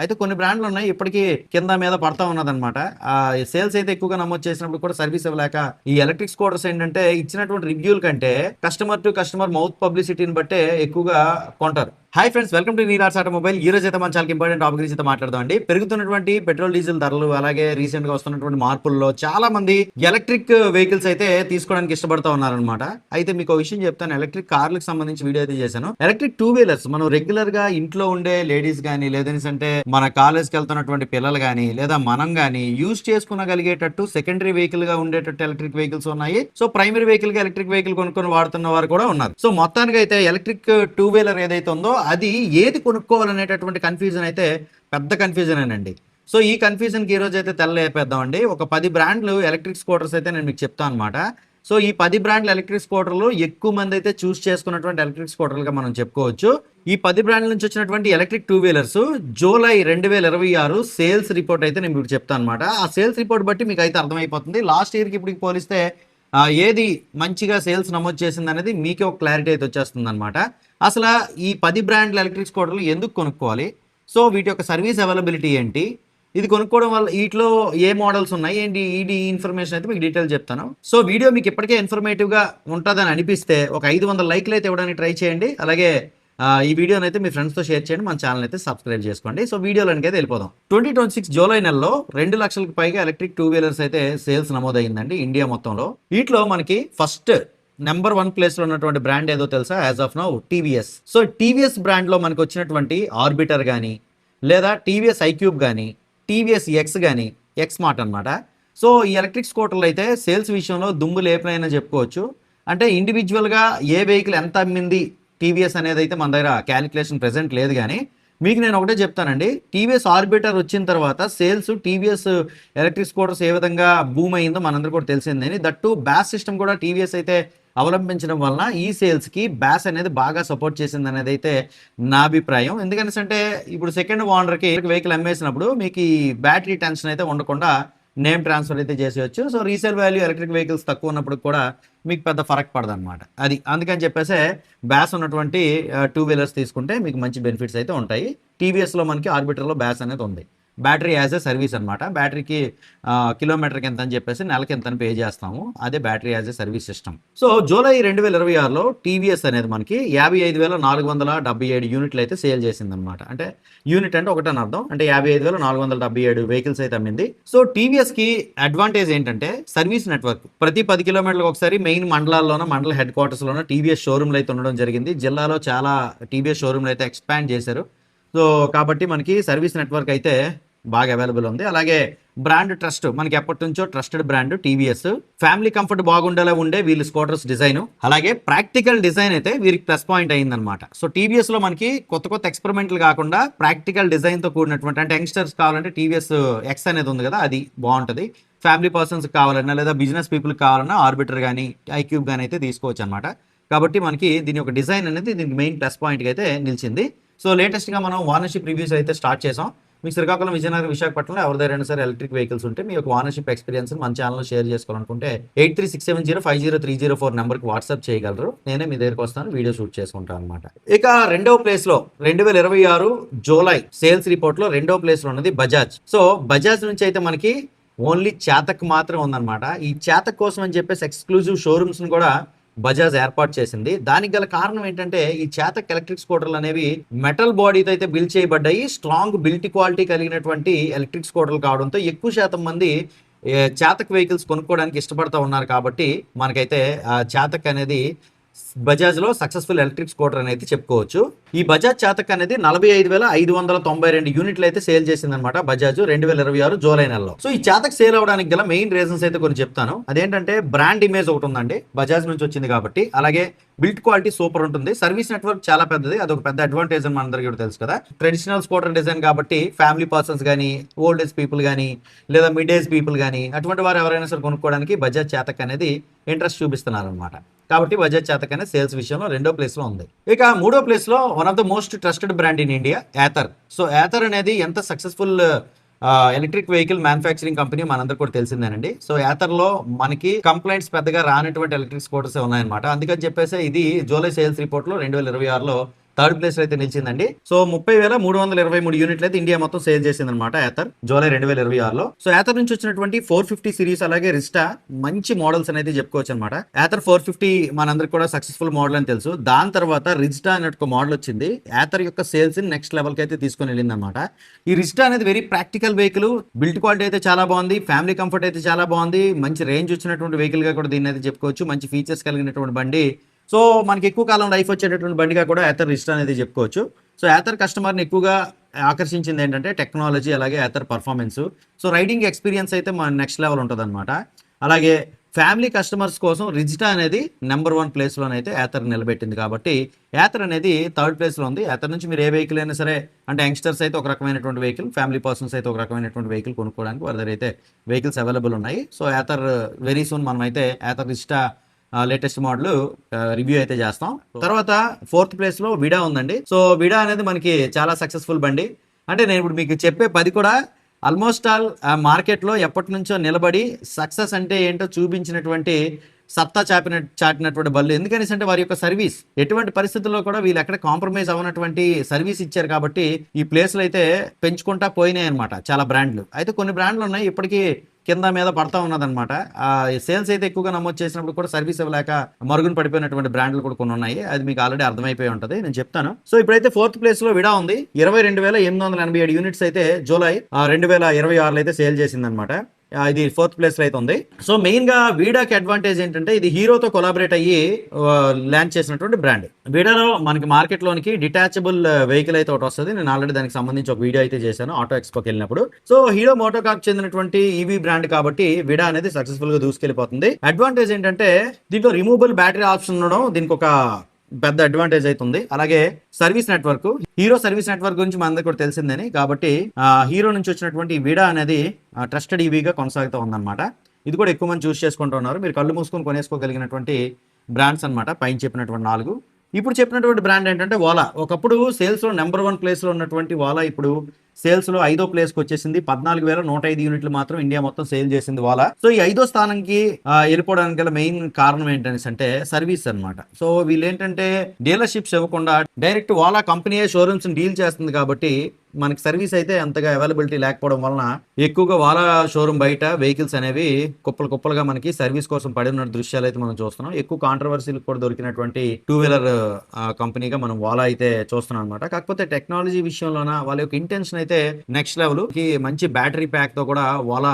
అయితే కొన్ని బ్రాండ్లు ఉన్నాయి ఇప్పటికీ కింద మీద పడతా ఉన్నదన్నమాట. ఆ సేల్స్ అయితే ఎక్కువగా నమోదు చేసినప్పుడు కూడా సర్వీస్ ఇవ్వలేక ఈ ఎలక్ట్రిక్ స్కూటర్స్ ఏంటంటే ఇచ్చినటువంటి రివ్యూల కంటే కస్టమర్ టు కస్టమర్ మౌత్ పబ్లిసిటీని బట్టే ఎక్కువగా కొంటారు. Hi friends, welcome to Neeraj automobile. ఈ రోజు అయితే మనం చాలా ఇంపార్టెంట్ టాపిక్ గురించి అయితే మాట్లాడదాం అండి. పెరుగుతున్నటువంటి పెట్రోల్ డీజిల్ ధరలు, అలాగే రీసెంట్ గా వస్తున్నటువంటి మార్పుల్లో చాలా మంది ఎలక్ట్రిక్ వెహికల్స్ అయితే తీసుకోవడానికి ఇష్టపడతా ఉన్నారనమాట. అయితే మీకు ఒక విషయం చెప్తాను, ఎలక్ట్రిక్ కార్లకు సంబంధించి వీడియో అయితే చేశాను. ఎలక్ట్రిక్ టూ వీలర్స్ మనం రెగ్యులర్ గా ఇంట్లో ఉండే లేడీస్ కానీ, లేదంటే మన కాలేజ్కి వెళ్తున్నటువంటి పిల్లలు కానీ, లేదా మనం కానీ యూజ్ చేసుకునగలిగేటట్టు సెకండరీ వెహికల్ గా ఉండేటట్టు ఎలక్ట్రిక్ వెహికల్స్ ఉన్నాయి. సో ప్రైమరీ వెహికల్ గా ఎలక్ట్రిక్ వెహికల్ కొనుక్కొని వాడుతున్న వారు కూడా ఉన్నారు. సో మొత్తానికి అయితే ఎలక్ట్రిక్ టూ వీలర్ ఏదైతే ఉందో అది ఏది కొనుక్కోవాలనేటటువంటి కన్ఫ్యూజన్ అయితే పెద్ద కన్ఫ్యూజన్ అండి. సో ఈ కన్ఫ్యూజన్కి ఈ రోజు అయితే తెల్లేపేద్దామండి. ఒక 10 బ్రాండ్లు ఎలక్ట్రిక్ స్కూటర్స్ అయితే నేను మీకు చెప్తాను అనమాట. సో ఈ 10 బ్రాండ్ల ఎలక్ట్రిక్ స్కూటర్లు ఎక్కువ మంది అయితే చూస్ చేసుకున్నటువంటి ఎలక్ట్రిక్ స్కూటర్లుగా మనం చెప్పుకోవచ్చు. ఈ 10 బ్రాండ్ల నుంచి వచ్చినటువంటి electric two wheelers July 2026 sales report అయితే నేను మీకు చెప్తాను అనమాట. ఆ సేల్స్ రిపోర్ట్ బట్టి మీకు అయితే అర్థమైపోతుంది లాస్ట్ ఇయర్కి ఇప్పటికి పోలిస్తే ఏది మంచిగా సేల్స్ నమోదు చేసింది అనేది మీకే ఒక క్లారిటీ అయితే వచ్చేస్తుంది అనమాట. అసలు ఈ 10 బ్రాండ్ల ఎలక్ట్రిక్ స్కూటర్లు ఎందుకు కొనుక్కోవాలి, సో వీటి యొక్క సర్వీస్ అవైలబిలిటీ ఏంటి, ఇది కొనుక్కోవడం వల్ల వీటిలో ఏ మోడల్స్ ఉన్నాయి ఏంటి, ఈ ఇన్ఫర్మేషన్ అయితే మీకు డీటెయిల్ చెప్తాను. సో వీడియో మీకు ఇప్పటికే ఇన్ఫర్మేటివ్గా ఉంటుందని అనిపిస్తే ఒక 500 లైక్లు అయితే ఇవ్వడానికి ట్రై చేయండి. అలాగే ఈ వీడియోని అయితే మీ ఫ్రెండ్స్తో షేర్ చేయండి, మన ఛానల్ అయితే సబ్స్క్రైబ్ చేసుకోండి. సో వీడియోలోనికి అయితే వెళ్ళిపోదాం. 2026 జూలై నెలలో 2 లక్షలకు పైగా ఎలక్ట్రిక్ టూ వీలర్స్ అయితే సేల్స్ నమోదైందండి ఇండియా మొత్తంలో. వీటిలో మనకి ఫస్ట్ నెంబర్ 1 ప్లేస్ లో ఉన్నటువంటి బ్రాండ్ ఏదో తెలుసా? As of now TVS. So TVS brand లో మనకు వచ్చినటువంటి ఆర్బిటర్ కానీ, లేదా టీవీఎస్ ఐక్యూబ్ కానీ, టీవీఎస్ ఎక్స్ కానీ, ఎక్స్ మార్ట్ అనమాట. సో ఈ ఎలక్ట్రిక్ స్కూటర్లు అయితే సేల్స్ విషయంలో దుమ్ము లేపినాయని చెప్పుకోవచ్చు. అంటే ఇండివిజువల్గా ఏ వెహికల్ ఎంత అమ్మింది టీవీఎస్ అనేది అయితే మన దగ్గర క్యాలిక్యులేషన్ ప్రెసెంట్ లేదు. కానీ మీకు నేను ఒకటే చెప్తానండి, టీవీఎస్ ఆర్బిటర్ వచ్చిన తర్వాత సేల్స్ టీవీఎస్ ఎలక్ట్రిక్ స్కూటర్స్ ఏ విధంగా బూమ్ అయిందో మనందరూ కూడా తెలిసిందని. దట్టు బ్యాస్ సిస్టమ్ కూడా టీవీఎస్ అయితే అవలంబించడం వలన ఈ సేల్స్కి బ్యాస్ అనేది బాగా సపోర్ట్ చేసింది అనేది అయితే నా అభిప్రాయం. ఎందుకంటే ఇప్పుడు సెకండ్ ఓనర్కి వెహికల్ అమ్మేసినప్పుడు మీకు ఈ బ్యాటరీ టెన్షన్ అయితే ఉండకుండా నేమ్ ట్రాన్స్ఫర్ అయితే చేసేయచ్చు. So resale value electric vehicles తక్కువ ఉన్నప్పుడు కూడా మీకు పెద్ద ఫరక్ పడదు అనమాట. అది అందుకని చెప్పేసి బ్యాస్ ఉన్నటువంటి టూ వీలర్స్ తీసుకుంటే మీకు మంచి బెనిఫిట్స్ అయితే ఉంటాయి. టీవీఎస్లో మనకి ఆర్బిటర్లో బ్యాస్ అనేది ఉంది. బ్యాటరీ యాజ్ ఏ సర్వీస్ అనమాట. బ్యాటరీకి కిలోమీటర్కి ఎంత అని చెప్పేసి నెలకి ఎంత అని పే చేస్తాము, అదే battery as a service system. So July 2026లో టీవీఎస్ అనేది మనకి 55,477 యూనిట్లు అయితే సేల్ చేసింది అనమాట. అంటే యూనిట్ అంటే ఒకటని అర్థం, అంటే 55,477 వెహికల్స్ అయితే అమ్మింది. సో టీవీఎస్కి అడ్వాంటేజ్ ఏంటంటే సర్వీస్ నెట్వర్క్. ప్రతి 10 కిలోమీటర్లకు ఒకసారి మెయిన్ మండలాల్లోనూ, మండల హెడ్ క్వార్టర్స్లోనూ టీవీఎస్ షోరూమ్లు అయితే ఉండడం జరిగింది. జిల్లాలో చాలా టీవీఎస్ షోరూమ్లు అయితే ఎక్స్పాండ్ చేశారు. సో కాబట్టి మనకి సర్వీస్ నెట్వర్క్ అయితే బాగా అవైలబుల్ ఉంది. అలాగే బ్రాండ్ ట్రస్ట్, మనకి ఎప్పటి నుంచో trusted brand TVS. Family comfort బాగుండేలా ఉండే వీళ్ళ స్కూటర్స్ డిజైన్, అలాగే ప్రాక్టికల్ డిజైన్ అయితే వీరికి ప్లస్ పాయింట్ అయిందనమాట. సో టీవీఎస్ లో మనకి కొత్త ఎక్స్పెరిమెంట్లు కాకుండా ప్రాక్టికల్ డిజైన్ తో కూడినటువంటి, అంటే యంగ్స్టర్స్ కావాలంటే టీవీఎస్ ఎక్స్ అనేది ఉంది కదా, అది బాగుంటుంది. ఫ్యామిలీ పర్సన్స్ కావాలన్నా, లేదా బిజినెస్ పీపుల్ కావాలన్నా ఆర్బిటర్ కానీ, ఐక్యూబ్ కానీ అయితే తీసుకోవచ్చు అనమాట. కాబట్టి మనకి దీని యొక్క డిజైన్ అనేది దీనికి మెయిన్ ప్లస్ పాయింట్గా అయితే నిలిచింది. సో లేటెస్ట్గా మనం ఓనర్షిప్ రివ్యూస్ అయితే స్టార్ట్ చేసాం. మీకు శ్రీకాకుళం, విజయనగరం, విశాఖపట్నంలో ఎవరి దగ్గరైనా సరే ఎలక్ట్రిక్ వెహికల్స్ ఉంటే మీ యొక్క ఓనర్షిప్ ఎక్స్పీరియన్స్ మన ఛానల్లో షేర్ చేసుకోవాలనుకుంటే 8367050304 నెంబర్కి వాట్సాప్ చేయగలరు. నేనే మీ దగ్గరికి వస్తాను, వీడియో షూట్ చేసుకుంటాను అనమాట. ఇక రెండవ ప్లేస్లో 2026 జూలై సేల్స్ రిపోర్ట్లో రెండవ ప్లేస్లో ఉన్నది బజాజ్. సో బజాజ్ నుంచి అయితే మనకి ఓన్లీ చేతక్ మాత్రం ఉందన్నమాట. ఈ చేతక్ కోసం అని చెప్పేసి ఎక్స్క్లూజివ్ షోరూమ్స్ని కూడా బజాజ్ ఏర్పాటు చేసింది. దానికి గల కారణం ఏంటంటే ఈ చేతక్ ఎలక్ట్రిక్ స్కూటర్లు అనేవి మెటల్ బాడీతో అయితే బిల్డ్ చేయబడ్డాయి. స్ట్రాంగ్ బిల్ట్ క్వాలిటీ కలిగినటువంటి ఎలక్ట్రిక్ స్కూటర్లు కావడంతో ఎక్కువ శాతం మంది చేతక్ వెహికల్స్ కొనుక్కోవడానికి ఇష్టపడతా ఉన్నారు. కాబట్టి మనకైతే చేతక్ అనేది బజాజ్లో సక్సెస్ఫుల్ ఎలక్ట్రిక్ స్కూటర్ అని అయితే చెప్పుకోవచ్చు. ఈ బజాజ్ చేతక్ అనేది 45,592 యూనిట్లు అయితే సేల్ చేసింది అనమాట బజాజ్ 2026 జూలై నెలలో. సో ఈ చేతక్ సేల్ అవడానికి గల మెయిన్ రీజన్స్ అయితే కొన్ని చెప్తాను. అదేంటంటే బ్రాండ్ ఇమేజ్ ఒకటి ఉందండి, బజాజ్ నుంచి వచ్చింది కాబట్టి. అలాగే బిల్ట్ క్వాలిటీ సూపర్ ఉంటుంది. సర్వీస్ నెట్వర్క్ చాలా పెద్దది, అదొక పెద్ద అడ్వాంటేజ్ అని మనందరికీ కూడా తెలుసు కదా. ట్రెడిషనల్ స్కూటర్ డిజైన్ కాబట్టి ఫ్యామిలీ పర్సన్స్ కానీ, ఓల్డ్ ఏజ్ పీపుల్ కానీ, లేదా మిడ్ ఏజ్ పీపుల్ కానీ, అటువంటి వారు ఎవరైనా సరే కొనుక్కోవడానికి బజాజ్ చేతక్ అనేది ఇంట్రెస్ట్ చూపిస్తున్నారు అనమాట. కాబట్టి బజాజ్ చేతక్ అనేది సేల్స్ విషయంలో రెండో ప్లేస్లో ఉంది. ఇక మూడో ప్లేస్లో one of the most trusted brand in India, Ather. So Ather అనేది ఎంత successful electric vehicle manufacturing company మనందరూ కూడా తెలిసిందేనండి. సో ఏథర్లో మనకి కంప్లైంట్స్ పెద్దగా రానటువంటి ఎలక్ట్రిక్ స్కూటర్స్ ఉన్నాయన్నమాట. అందుకని చెప్పేసి ఇది జూలై సేల్స్ రిపోర్ట్లో 2026లో థర్డ్ ప్లేస్ లో అయితే నిలిచిందండి. సో 30,323 యూనిట్లు అయితే ఇండియా మొత్తం సేల్ చేసింది అనమాట ఏథర్ జూలై 2026లో. సో ఏథర్ నుంచి వచ్చినటువంటి 450 సిరీస్ అలాగే రిస్టా మంచి మోడల్స్ అనేది చెప్పుకోవచ్చు అనమాట. ఏథర్ 450 మనందరికి కూడా సక్సెస్ఫుల్ మోడల్ అని తెలుసు. దాని తర్వాత రిస్టా అనే ఒక మోడల్ వచ్చింది. ఏథర్ యొక్క సేల్స్ నెక్స్ట్ లెవెల్ కి అయితే తీసుకొని వెళ్ళింది అనమాట. ఈ రిస్టా అనేది very practical vehicle, build quality అయితే చాలా బాగుంది, ఫ్యామిలీ కంఫర్ట్ అయితే చాలా బాగుంది, మంచి రేంజ్ వచ్చినటువంటి వెహికల్ గా కూడా దీన్ని అయితే చెప్పుకోవచ్చు. మంచి ఫీచర్స్ కలిగినటువంటి బండి. సో మనకి ఎక్కువ కాలం లైఫ్ వచ్చేటటువంటి బండిగా కూడా ఏథర్ రిస్టా అనేది చెప్పుకోవచ్చు. సో ఏథర్ కస్టమర్ని ఎక్కువగా ఆకర్షించింది ఏంటంటే టెక్నాలజీ అలాగే Ather performance. So riding experience అయితే మన నెక్స్ట్ లెవెల్ ఉంటుంది అనమాట. అలాగే ఫ్యామిలీ కస్టమర్స్ కోసం రిజిటా అనేది నెంబర్ 1 ప్లేస్లోనైతే ఏథర్ నిలబెట్టింది. కాబట్టి ఏథర్ అనేది థర్డ్ ప్లేస్లో ఉంది. ఏథర్ నుంచి మీరు ఏ వెహికల్ అయినా సరే, అంటే యంగ్స్టర్స్ అయితే ఒక రకమైనటువంటి వెహికల్, ఫ్యామిలీ పర్సన్స్ అయితే ఒక రకమైనటువంటి వెహికల్ కొనుక్కోవడానికి వారి దగ్గర అయితే వెహికల్స్ అవైలబుల్ ఉన్నాయి. సో ఏథర్ వెరీ సూన్ మనమైతే ఏథర్ రిజిటా లేటెస్ట్ మోడల్ రివ్యూ అయితే చేస్తాం. తర్వాత 4th ప్లేస్లో విడా ఉందండి. సో విడా అనేది మనకి చాలా సక్సెస్ఫుల్ బండి. అంటే నేను ఇప్పుడు మీకు చెప్పే 10 కూడా ఆల్మోస్ట్ ఆల్ మార్కెట్లో ఎప్పటి నుంచో నిలబడి సక్సెస్ అంటే ఏంటో చూపించినటువంటి సత్తా చాటినటువంటి బళ్ళు. ఎందుకనేసి అంటే వారి యొక్క సర్వీస్ ఎటువంటి పరిస్థితుల్లో కూడా వీళ్ళు ఎక్కడ కాంప్రమైజ్ అవ్వనటువంటి సర్వీస్ ఇచ్చారు. కాబట్టి ఈ ప్లేస్లు అయితే పెంచుకుంటా పోయినాయి అనమాట చాలా బ్రాండ్లు. అయితే కొన్ని బ్రాండ్లు ఉన్నాయి ఇప్పటికీ కింద మీద పడతా ఉన్నదన్నమాట. సేల్స్ అయితే ఎక్కువగా నమోదు చేసినప్పుడు కూడా సర్వీస్ ఇవ్వలేక మరుగున పడిపోయినటువంటి బ్రాండ్లు కూడా కొన్ని ఉన్నాయి. అది మీకు ఆల్రెడీ అర్థమైపోయి ఉంటుంది, నేను చెప్తాను. సో ఇప్పుడైతే 4th ప్లేస్ లో విడా ఉంది. 22,887 యూనిట్స్ అయితే జూలై 2026లో అయితే సేల్ చేసిందనమాట. ఇది 4th ప్లేస్ లో అయితే ఉంది. సో మెయిన్ గా వీడాకి అడ్వాంటేజ్ ఏంటంటే ఇది హీరోతో కొలాబరేట్ అయ్యి లాంచ్ చేసినటువంటి బ్రాండ్. వీడాలో మనకి మార్కెట్ లోనికి డిటాచబుల్ వెహికల్ అయితే ఒకటి వస్తుంది. నేను ఆల్రెడీ దానికి సంబంధించి ఒక వీడియో అయితే చేశాను ఆటో ఎక్స్పోకి వెళ్ళినప్పుడు. సో హీరో మోటోకార్ప్ చెందినటువంటి ఈవీ బ్రాండ్ కాబట్టి విడా అనేది సక్సెస్ఫుల్ గా దూసుకెళ్ళిపోతుంది. అడ్వాంటేజ్ ఏంటంటే దీంట్లో రిమూవబుల్ బ్యాటరీ ఆప్షన్ ఉండడం దీనికి ఒక పెద్ద అడ్వాంటేజ్ అవుతుంది. అలాగే service network, hero service network గురించి మనందరికీ కూడా తెలిసిందని. కాబట్టి హీరో నుంచి వచ్చినటువంటి విడా అనేది ట్రస్టెడ్ ఈవీగా కొనసాగుతూ ఉందన్నమాట. ఇది కూడా ఎక్కువ మంది చూస్ చేసుకుంటున్నారు. మీరు కళ్ళు మూసుకొని కొనేసుకోగలిగినటువంటి బ్రాండ్స్ అనమాట పైన చెప్పినటువంటి 4. ఇప్పుడు చెప్పినటువంటి బ్రాండ్ ఏంటంటే ఓలా. ఒకప్పుడు సేల్స్లో నెంబర్ 1 ప్లేస్లో ఉన్నటువంటి ఓలా ఇప్పుడు సేల్స్లో 5వ ప్లేస్కి వచ్చేసింది. 14,105 యూనిట్లు మాత్రం ఇండియా మొత్తం సేల్ చేసింది ఓలా. సో ఈ 5వ స్థానానికి వెళ్ళిపోవడానికి గల మెయిన్ కారణం ఏంటనేసి అంటే సర్వీస్ అనమాట. సో వీళ్ళు ఏంటంటే డీలర్షిప్స్ ఇవ్వకుండా డైరెక్ట్ ఓలా కంపెనీయే షోరూమ్స్ డీల్ చేస్తుంది. కాబట్టి మనకి సర్వీస్ అయితే అంతగా అవైలబిలిటీ లేకపోవడం వలన ఎక్కువగా ఓలా షోరూమ్ బయట వెహికల్స్ అనేవి కుప్పలుగా మనకి సర్వీస్ కోసం పడిన దృశ్యాలు అయితే మనం చూస్తున్నాం. ఎక్కువ కాంట్రవర్సీలు కూడా దొరికినటువంటి 2-వీలర్ కంపెనీగా మనం ఓలా అయితే చూస్తున్నాం అనమాట. కాకపోతే టెక్నాలజీ విషయంలోన వాళ్ళ యొక్క ఇంటెన్షన్ అయితే నెక్స్ట్ లెవెల్ కి మంచి బ్యాటరీ ప్యాక్ తో కూడా ఓలా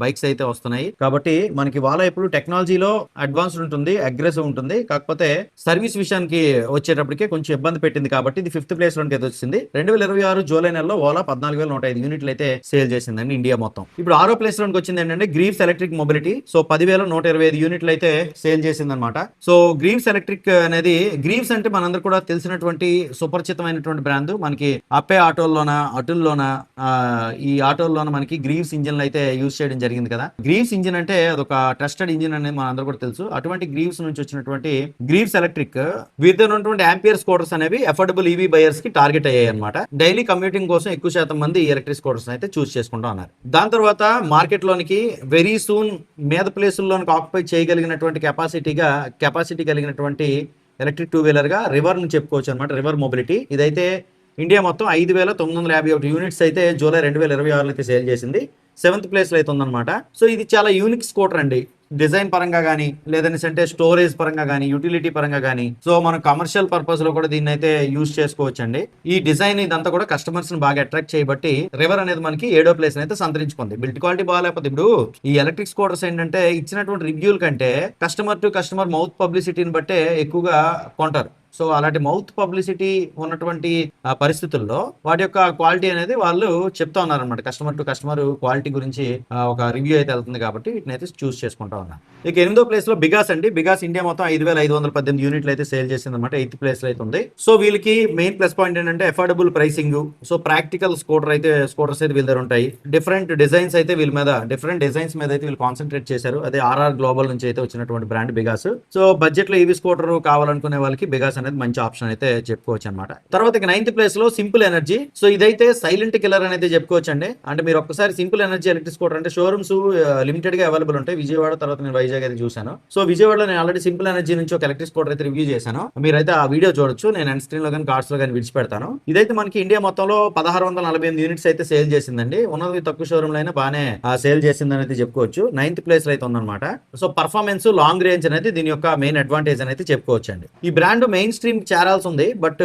బైక్స్ అయితే వస్తున్నాయి. కాబట్టి మనకి ఓలా ఇప్పుడు టెక్నాలజీలో అడ్వాన్స్డ్ ఉంటుంది, అగ్రెసివ్ ఉంటుంది. కాకపోతే సర్వీస్ విషయానికి వచ్చేటప్పటికే కొంచెం ఇబ్బంది పెట్టింది. కాబట్టి ఇది 5th ప్లేస్ లోకి అయితే వచ్చింది. 2026 జూలై నెలలో ఓలా 14,105 యూనిట్లు అయితే సేల్ చేసిందండి ఇండియా మొత్తం. ఇప్పుడు 6వ ప్లేస్ లోకి వచ్చింది ఏంటంటే గ్రీవ్స్ ఎలక్ట్రిక్ మొబిలిటీ. సో 10,125 యూనిట్లు అయితే సేల్ చేసింది అనమాట. సో గ్రీవ్స్ ఎలక్ట్రిక్ అనేది, గ్రీవ్స్ అంటే మనందరూ కూడా తెలిసినటువంటి సుపరిచితమైనటువంటి బ్రాండ్. మనకి అప్పే ఆటోల్లోన అటుల్లోన ఈ ఆటోల్లోన మనకి గ్రీవ్స్ ఇంజిన్ అయితే యూజ్ చేయడం జరిగింది కదా. గ్రీవ్స్ ఇంజిన్ అంటే అదొక ట్రస్టెడ్ ఇంజిన్ అనేది మన అందరూ కూడా తెలుసు. అటువంటి గ్రీవ్స్ నుంచి వచ్చినటువంటి గ్రీవ్స్ ఎలక్ట్రిక్ వీరితో ఉన్నటువంటి ఆంపియర్ స్కూటర్స్ అనేవి అఫోర్డబుల్ ఈవీ బయర్స్ కి టార్గెట్ అయ్యాయి అనమాట. డైలీ కమ్యూటింగ్ కోసం ఎక్కువ శాతం మంది ఎలక్ట్రిక్ స్కూటర్స్ అయితే చూస్ చేసుకుంటూ ఉన్నారు. దాని తర్వాత మార్కెట్ లోనికి వెరీ సూన్ మీద ప్లేసుల్లోనికి ఆక్యుపై చేయగలిగినటువంటి కెపాసిటీ కలిగినటువంటి ఎలక్ట్రిక్ 2-వీలర్ గా రివర్ ని చెప్పుకోవచ్చు అనమాట. రివర్ మొబిలిటీ ఇదైతే ఇండియా మొత్తం 5,951 యూనిట్స్ అయితే జూలై 2026లో అయితే సేల్ చేసింది. 7th ప్లేస్ లో అయితే ఉందన్నమాట. సో ఇది చాలా యూనిక్ స్కూటర్ అండి. డిజైన్ పరంగా కానీ లేదంటే స్టోరేజ్ పరంగా కానీ యూటిలిటీ పరంగా కానీ సో మనం కమర్షియల్ పర్పస్ లో కూడా దీన్ని అయితే యూజ్ చేసుకోవచ్చు అండి. ఈ డిజైన్ ఇదంతా కూడా కస్టమర్స్ ని బాగా అట్రాక్ట్ చేయబట్టి రివర్ అనేది మనకి 7వ ప్లేస్ అయితే సంతరించుకుంది. బిల్డ్ క్వాలిటీ బాగాలేకపోతే ఇప్పుడు ఈ ఎలక్ట్రిక్ స్కూటర్స్ ఏంటంటే ఇచ్చినటువంటి రివ్యూల కంటే కస్టమర్ టు కస్టమర్ మౌత్ పబ్లిసిటీని బట్టే ఎక్కువగా కొంటారు. సో అలాంటి మౌత్ పబ్లిసిటీ ఉన్నటువంటి పరిస్థితుల్లో వాటి యొక్క క్వాలిటీ అనేది వాళ్ళు చెప్తా ఉన్నారనమాట. కస్టమర్ టు కస్టమర్ క్వాలిటీ గురించి ఒక రివ్యూ అయితే వెళ్తుంది కాబట్టి వీటిని అయితే చూస్ చేసుకుంటా ఉన్నా. ఇక 8వ ప్లేస్ లో బిగాస్ అండి. బిగాస్ ఇండియా మొత్తం 5,518 యూనిట్లు అయితే సేల్ చేసింది అనమాట. 8th ప్లేస్ లో అయితే ఉంది. సో వీళ్ళకి మెయిన్ ప్లస్ పాయింట్ ఏంటంటే affordable pricing. So practical scooters అయితే వీళ్ళ దగ్గర ఉంటాయి. డిఫరెంట్ డిజైన్స్ అయితే వీళ్ళ మీద అయితే వీళ్ళు కాన్సన్ట్రేట్ చేశారు. అదే ఆర్ఆర్ గ్లోబల్ నుంచి అయితే వచ్చినటువంటి బ్రాండ్ బిగాస్. సో బడ్జెట్ లో ఈవీ స్కూటర్ కావాలనుకునే వాళ్ళకి బిగాస్ అనేది మంచి ఆప్షన్ అయితే చెప్పుకోవచ్చు అనమాట. తర్వాత ఇక 9th ప్లేస్ లో సింపుల్ ఎనర్జీ. సో ఇదైతే సైలెంట్ కిల్లర్ అనేది చెప్పుకోవచ్చు అండి. అంటే మీరు ఒక్కసారి సింపుల్ ఎనర్జీ ఎలక్ట్రిక్ స్కూటర్ అంటే షోరూమ్స్ లిమిటెడ్ గా అవైలబుల్ ఉంటాయి విజయవాడ, తర్వాత నేను వైజాగ్ అయితే చూసాను. సో విజయవాడలో నేను ఆల్రెడీ సింపుల్ ఎనర్జీ నుంచి ఒక ఎలక్ట్రిక్ స్కూటర్ అయితే రివ్యూ చేశాను. మీరైతే ఆ వీడియో చూడొచ్చు, నేను ఎండ్ స్క్రీన్ లో కానీ కార్డ్స్ లో కానీ విడిచిపెడతాను. ఇదైతే మనకి ఇండియా మొత్తంలో 1648 యూనిట్స్ అయితే సేల్ చేసిందండి. ఉన్నది తక్కువ షోరూమ్ లో అయినా బాగానే సేల్ చేసిందని అయితే చెప్పుకోవచ్చు. 9th ప్లేస్ లో అయితే ఉందన్నమాట. సో పర్ఫార్మెన్స్, లాంగ్ రేంజ్ అనేది దీని యొక్క మెయిన్ అడ్వాంటేజ్ అనేది చెప్పుకోవచ్చు అండి. ఈ బ్రాండ్ మెయిన్ స్ట్రీమ్ చేరాల్సి ఉంది, బట్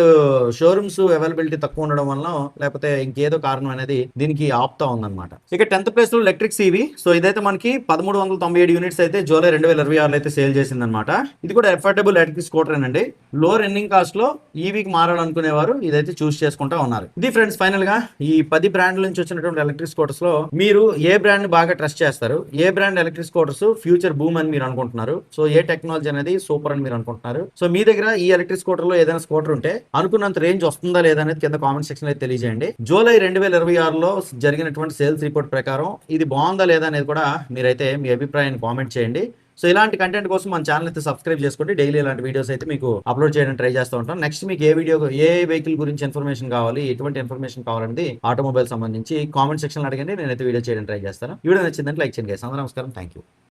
షోరూమ్స్ అవైలబిలిటీ తక్కువ ఉండడం వల్ల లేకపోతే ఇంకేదో కారణం అనేది దీనికి ఆపుతా ఉందన్నమాట. ఇక 10th ప్లేస్ లో ఎలక్ట్రిక్ సివి. సో ఇదైతే మనకి 1397 యూనిట్స్ అయితే జూలై 2026 అయితే సేల్ చేసిందన్నమాట. ఇది కూడా ఎఫోర్డబుల్ ఎలక్ట్రిక్ స్కూటర్ అండి. లో రన్నింగ్ కాస్ట్ లో ఈవీకి మారాలనుకునేవారు ఇదైతే చూస్ చేసుకుంటా ఉన్నారు. ఇది ఫ్రెండ్స్ ఫైనల్ గా ఈ 10 బ్రాండ్ల నుంచి వచ్చినటువంటి ఎలక్ట్రిక్ స్కూటర్స్ లో మీరు ఏ బ్రాండ్ బాగా ట్రస్ట్ చేస్తారు, ఏ brand electric scooters future boom అని మీరు అనుకుంటున్నారు, సో ఏ టెక్నాలజీ అనేది సూపర్ అని మీరు అనుకుంటున్నారు. సో మీ దగ్గర ఈ ఎలక్ట్రిక్ స్కూటర్ లో ఏదైనా స్కూటర్ ఉంటే అనుకున్నంత రేంజ్ వస్తుందా లేదా అనేది కింద కామెంట్ సెక్షన్ లో తెలియజేయండి. జూలై 2026లో జరిగినటువంటి సేల్స్ రిపోర్ట్ ప్రకారం ఇది బాగుందా లేదా అనేది కూడా మీరైతే మీ అభిప్రాయాన్ని కామెంట్ చేయండి. సో ఇలాంటి కంటెంట్ కోసం మన ఛానల్ అయితే సబ్స్క్రైబ్ చేసుకోండి. డైలీ ఇలాంటి వీడియోస్ అయితే మీకు అప్లోడ్ చేయడానికి ట్రై చేస్తూ ఉంటాం. నెక్స్ట్ మీకు ఏ వెహికల్ గురించి ఇన్ఫర్మేషన్ కావాలి, ఎటువంటి ఇన్ఫర్మేషన్ కావాలనేది ఆటోమొబైల్ సంబంధించి కామెంట్ సెక్షన్ అడగండి, నేనైతే వీడియో చేయడానికి ట్రై చేస్తాను. వీడియో నచ్చిందంటే లైక్ చేయండి. అందరూ నమస్కారం, థ్యాంక్ యూ.